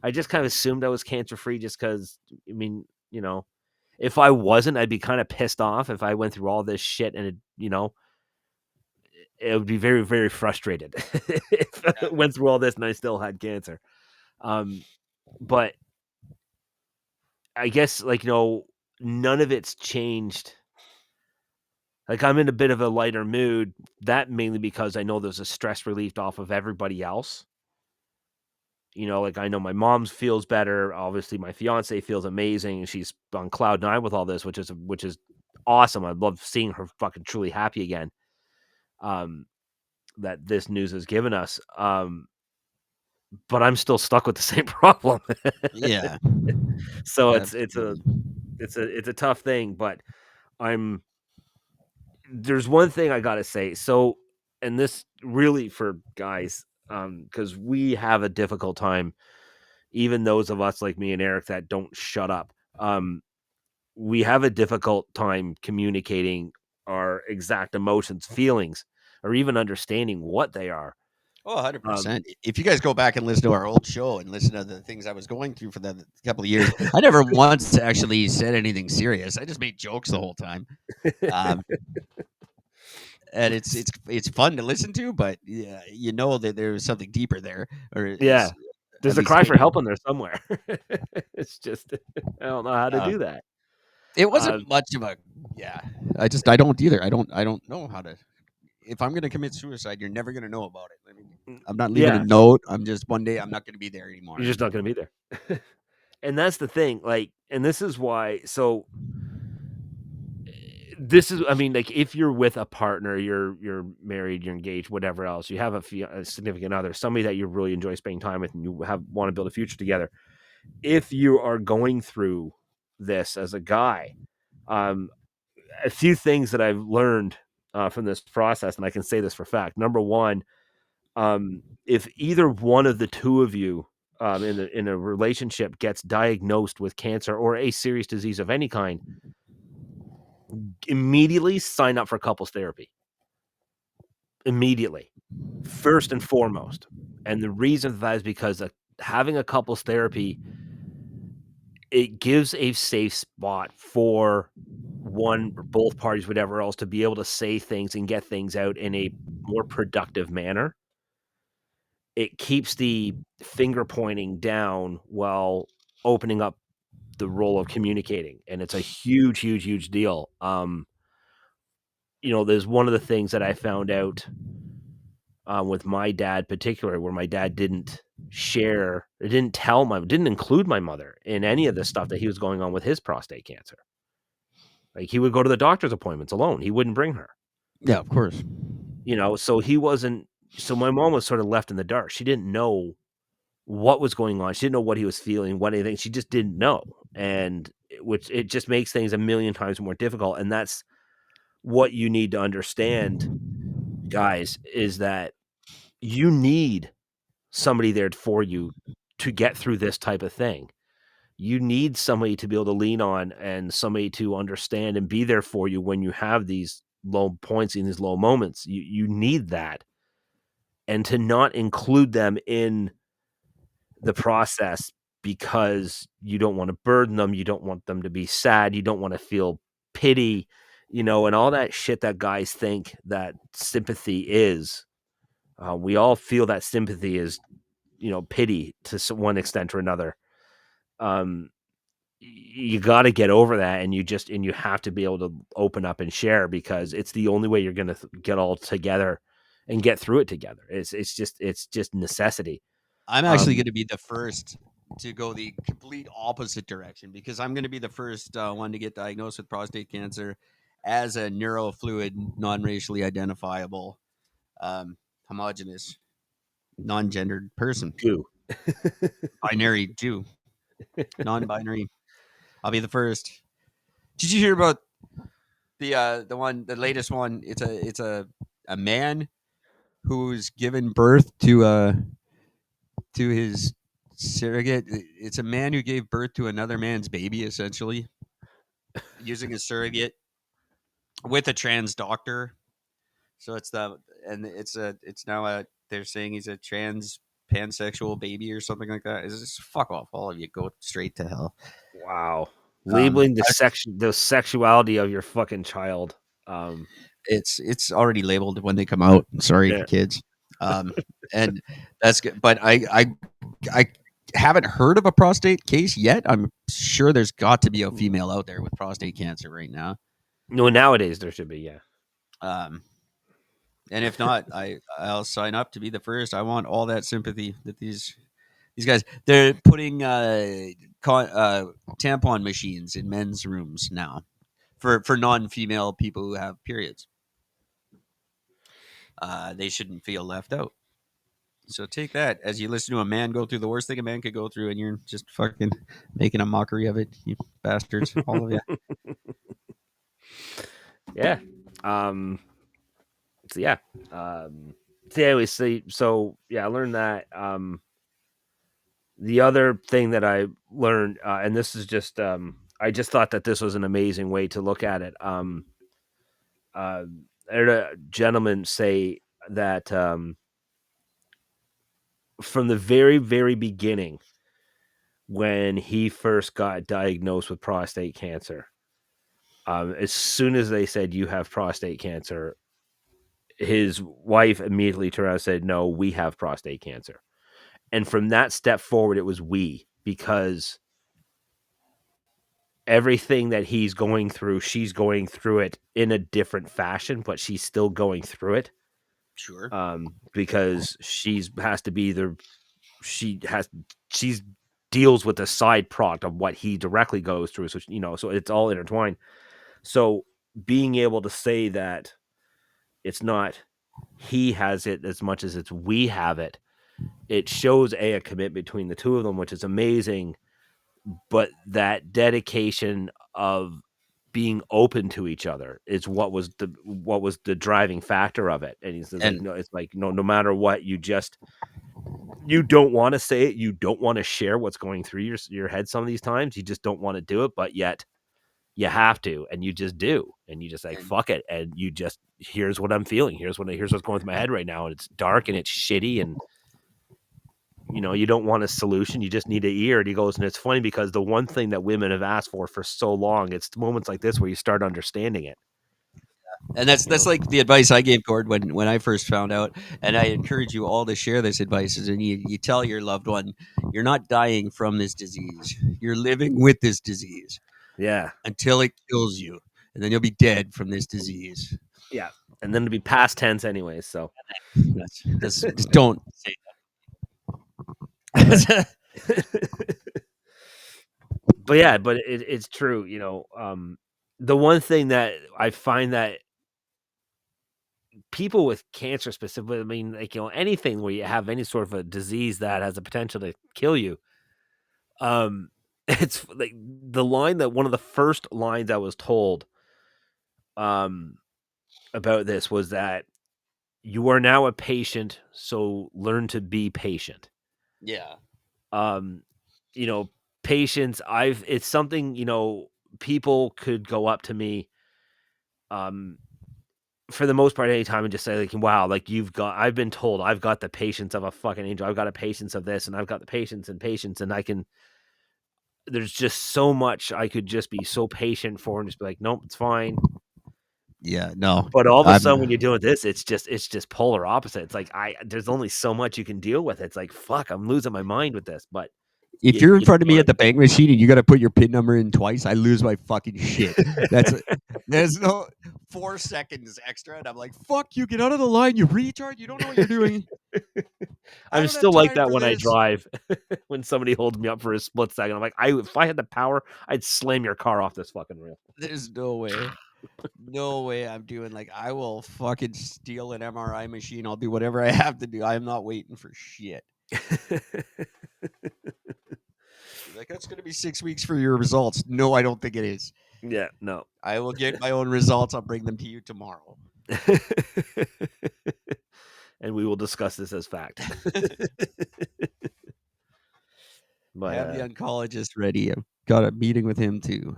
I just kind of assumed I was cancer free, just because. I mean, if I wasn't, I'd be kind of pissed off if I went through all this shit and it would be very, very frustrated if I Yeah. went through all this and I still had cancer. Um, but I guess, none of it's changed. Like, I'm in a bit of a lighter mood, that mainly because I know there's a stress relief off of everybody else. Like, I know my mom feels better. Obviously, my fiance feels amazing, and she's on cloud nine with all this, which is awesome. I love seeing her fucking truly happy again. Um, that this news has given us. But I'm still stuck with the same problem. Yeah. So it's a Absolutely. it's a tough thing, but I'm there's one thing I gotta say. So, and this really for guys, because we have a difficult time, even those of us like me and Eric that don't shut up. We have a difficult time communicating our exact emotions, feelings, or even understanding what they are. Oh, Um, 100%. If you guys go back and listen to our old show and listen to the things I was going through for the couple of years, I never once actually said anything serious. I just made jokes the whole time. Um, and it's fun to listen to, but yeah, you know that there's something deeper there, or yeah, is at there's a least cry for maybe. help in there somewhere. It's just I don't know how to Uh, do that. it wasn't Um, much of a yeah. I don't either. I don't know how to. If I'm gonna commit suicide, you're never gonna know about it. I mean, I'm not leaving a yeah, note. I'm just one day I'm not gonna be there you're anymore. just not gonna be there. And that's the thing, and this is why. So this is, I mean, like, if you're with a partner, you're married, you're engaged, whatever else, you have a significant other, somebody that you really enjoy spending time with, and you want to build a future together. If you are going through this as a guy, um, a few things that I've learned from this process, and I can say this for fact. Number one, if either one of the two of you in a relationship gets diagnosed with cancer or a serious disease of any kind, immediately sign up for couples therapy. Immediately, first and foremost. And the reason for that is because having a couples therapy, it gives a safe spot for one or both parties, whatever else, to be able to say things and get things out in a more productive manner. It keeps the finger pointing down while opening up the role of communicating, and it's a huge, huge, huge deal. There's one of the things that I found out with my dad, particularly, where my dad didn't include my mother in any of the stuff that he was going on with his prostate cancer. Like, he would go to the doctor's appointments alone. He wouldn't bring her. Yeah, of course. So he wasn't. So my mom was sort of left in the dark. She didn't know what was going on. She didn't know what he was feeling, what anything. She just didn't know, and which it just makes things a million times more difficult. And that's what you need to understand, guys, is that you need somebody there for you to get through this type of thing. You need somebody to be able to lean on and somebody to understand and be there for you when you have these low points in these low moments. You need that. And to not include them in the process because you don't want to burden them, you don't want them to be sad, you don't want to feel pity, and all that shit that guys think that sympathy is. We all feel that sympathy is, pity to one extent or another. Um, you got to get over that, and you have to be able to open up and share, because it's the only way you're going to get all together and get through it together. It's just necessity. I'm actually Um, gonna be the first to go the complete opposite direction because I'm gonna be the first one to get diagnosed with prostate cancer as a neurofluid, non-racially identifiable, um, homogenous, non-gendered person, goo. binary Jew, non-binary. I'll be the first. Did you hear about the latest one? It's a man who's given birth to his surrogate. It's a man who gave birth to another man's baby, essentially, using a surrogate with a trans doctor. So it's now they're saying he's a trans pansexual baby or something like that. It's just fuck off, all of you. Go straight to hell. Wow. Um, Labeling the sexuality of your fucking child. Um, it's already labeled when they come out. Sorry, yeah. kids. Um, and that's good. But I haven't heard of a prostate case yet. I'm sure there's got to be a female out there with prostate cancer right now. No, nowadays there should be, yeah. Um, and if not, I'll sign up to be the first. I want all that sympathy that these guys. They're putting tampon machines in men's rooms now for non-female people who have periods. They shouldn't feel left out. So take that as you listen to a man go through the worst thing a man could go through, and you're just fucking making a mockery of it, you bastards, all of you. Yeah. So yeah. So anyways, so yeah, I learned that. The other thing that I learned, and this is just, I just thought that this was an amazing way to look at it. I heard a gentleman say that from the very, very beginning, when he first got diagnosed with prostate cancer, as soon as they said you have prostate cancer, his wife immediately turned around and said, "No, we have prostate cancer." And from that step forward, it was we, because everything that he's going through, she's going through it in a different fashion, but she's still going through it. Sure. Because she's has to be the she's deals with the side product of what he directly goes through. So so it's all intertwined. So being able to say that it's not he has it as much as it's we have it, it shows a commitment between the two of them, which is amazing. But that dedication of being open to each other is what was the driving factor of it. And he says, like, And no, it's like, no matter what, you don't want to say it, you don't want to share what's going through your head some of these times. You just don't want to do it, but yet you have to, and you just do, and you just like and fuck it, and you just, here's what I'm feeling, here's what's going through my head right now, and it's dark and it's shitty, and you don't want a solution, you just need an ear. And he goes, and it's funny because the one thing that women have asked for so long, it's moments like this where you start understanding it. that's like the advice I gave Gord when I first found out. And I encourage you all to share this advice. And you tell your loved one, you're not dying from this disease. You're living with this disease Yeah, until it kills you. And then you'll be dead from this disease. yeah, and then it'll be past tense anyways. So, That's just don't say but that. but yeah, but it's true. The one thing that I find that people with cancer specifically, I mean, like, anything where you have any sort of a disease that has a potential to kill you, um, it's like the line that one of the first lines I was told, um, about this was that you are now a patient, so learn to be patient. Yeah. Um, you know, patience, it's something, people could go up to me, um, for the most part anytime and just say, like, wow, like, I've been told I've got the patience of a fucking angel. I've got a patience of this, and I've got the patience, and there's just so much I could just be so patient for, and just be like, nope, it's fine. Yeah. No. But all of a sudden when you're I'm. doing this, it's just polar opposite. It's like, there's only so much you can deal with. It's like, fuck, I'm losing my mind with this. But If you're in you don't front of me want at the bank machine and you got to put your pin number in twice, I lose my fucking shit. That's there's no 4 seconds extra, and I'm like, "Fuck you! Get out of the line, you retard! You don't know what you're doing. I I'm don't have still like time that for when I this." drive. When somebody holds me up for a split second, I'm like, if I had the power, I'd slam your car off this fucking rail. There's no way. No way I'm doing like I will fucking steal an MRI machine. I'll do whatever I have to do. I am not waiting for shit. Like that's gonna be 6 weeks for your results. No, I don't think it is. Yeah, no. I will get my own results. I'll bring them to you tomorrow. And we will discuss this as fact. But Have the oncologist ready. I've got a meeting with him too.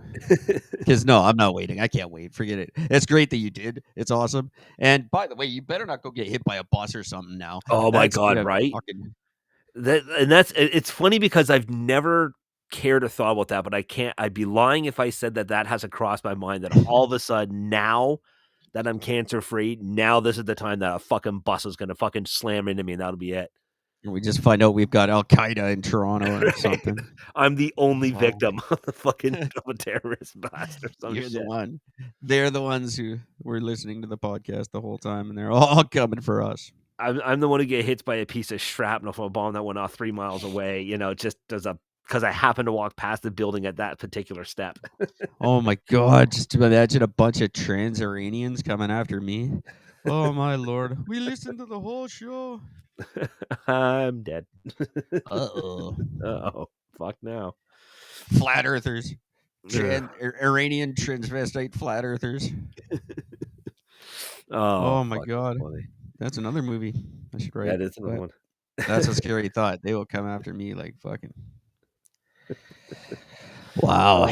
Because no, I'm not waiting. I can't wait. Forget it. It's great that you did. It's awesome. And by the way, you better not go get hit by a bus or something now. oh my That's god, gonna right? fucking It's funny because I've never cared or thought about that, but I'd be lying if I said that that hasn't crossed my mind that all of a sudden now that I'm cancer free, now this is the time that a fucking bus is gonna fucking slam into me and that'll be it. we just find out we've got Al Qaeda in Toronto or something. I'm the only Oh victim of the fucking of a terrorist blast or some You're the shit. one. They're the ones who were listening to the podcast the whole time, and they're all coming for us. I'm the one who get hit by a piece of shrapnel from a bomb that went off 3 miles away, just does a because I happened to walk past the building at that particular step. Oh my god! Just to imagine a bunch of trans-Iranians coming after me. Oh my lord! We listened to the whole show. I'm dead. Uh-oh. Oh, fuck now. Flat earthers. Iranian transvestite flat earthers. Oh, Oh my fuck, that's god. funny. That's another movie I should write. That is another But one. that's a scary thought. They will come after me like fucking. Wow.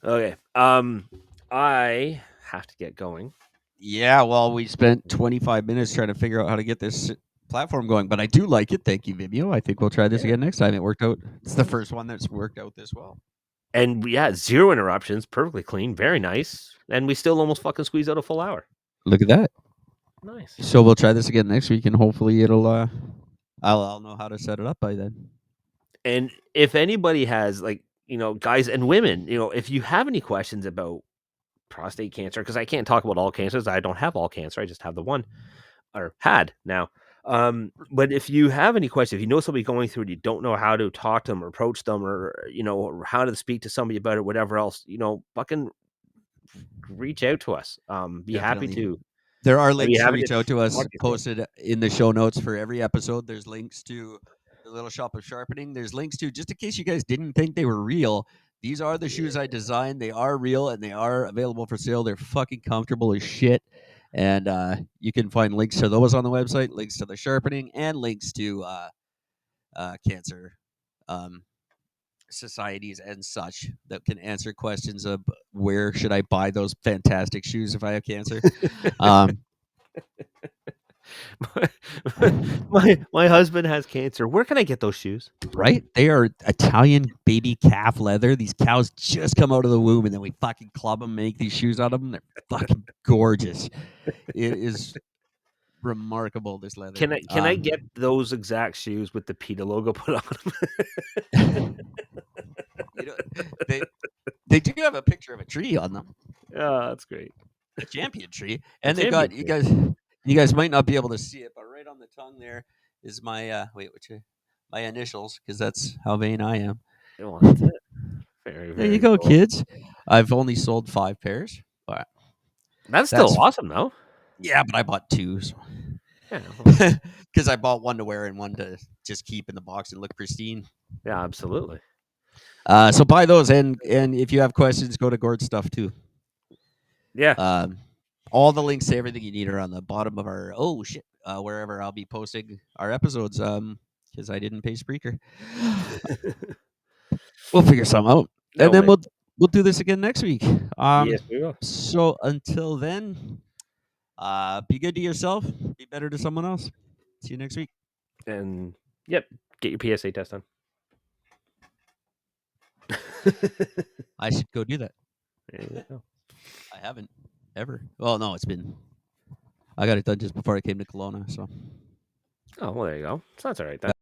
Okay. I have to get going. Yeah, well, we spent 25 minutes trying to figure out how to get this platform going, but I do like it. Thank you, Vimeo. I think we'll try this Yeah. again next time. It worked out. It's the first one that's worked out this well. And yeah, 0 interruptions, perfectly clean, very nice. And we still almost fucking squeeze out a full hour. Look at that. Nice. So we'll try this again next week, and hopefully it'll. I'll know how to set it up by then. And if anybody has guys and women, if you have any questions about prostate cancer, because I can't talk about all cancers, I don't have all cancer, I just have the one, or had now. But if you have any questions, if you know somebody going through it, you don't know how to talk to them or approach them, or or how to speak to somebody about it, whatever else, fucking reach out to us. Be happy Definitely. to. There are I'd be links to happy reach out to us talk you through it. posted in the show notes for every episode. There's links to the Little Shop of Sharpening. There's links to, just in case you guys didn't think they were real, these are the shoes I designed. They are real and they are available for sale. They're fucking comfortable as shit. And you can find links to those on the website, links to the sharpening, and links to cancer societies and such that can answer questions of where should I buy those fantastic shoes if I have cancer. Um, my husband has cancer. Where can I get those shoes? Right? They are Italian baby calf leather. These cows just come out of the womb, and then we fucking club them, make these shoes out of them. They're fucking gorgeous. It is remarkable, this leather. Can I get those exact shoes with the PETA logo put on them? you know, they do have a picture of a tree on them, Oh, that's great. a champion tree, A and they've got champion you guys might not be able to see it, but right on the tongue there is my my initials, because that's how vain I am. Well, that's it. Very, There you very go, cool. kids. I've only sold 5 pairs, but That's that's still awesome, though. yeah, but I bought 2, so Yeah, well, because I bought one to wear and one to just keep in the box and look pristine. yeah, absolutely. So buy those, and if you have questions, go to Gord's stuff too. Yeah. All the links to everything you need are on the bottom of our wherever I'll be posting our episodes. Because I didn't pay Spreaker. We'll figure something out, No, and then man. we'll do this again next week. Yes, we will. So until then, be good to yourself. Be better to someone else. See you next week. And yep, get your PSA test done. I should go do that. There you go. I haven't ever. Well, no, I got it done just before I came to Kelowna. So. Oh, well, there you go. So that's all right then.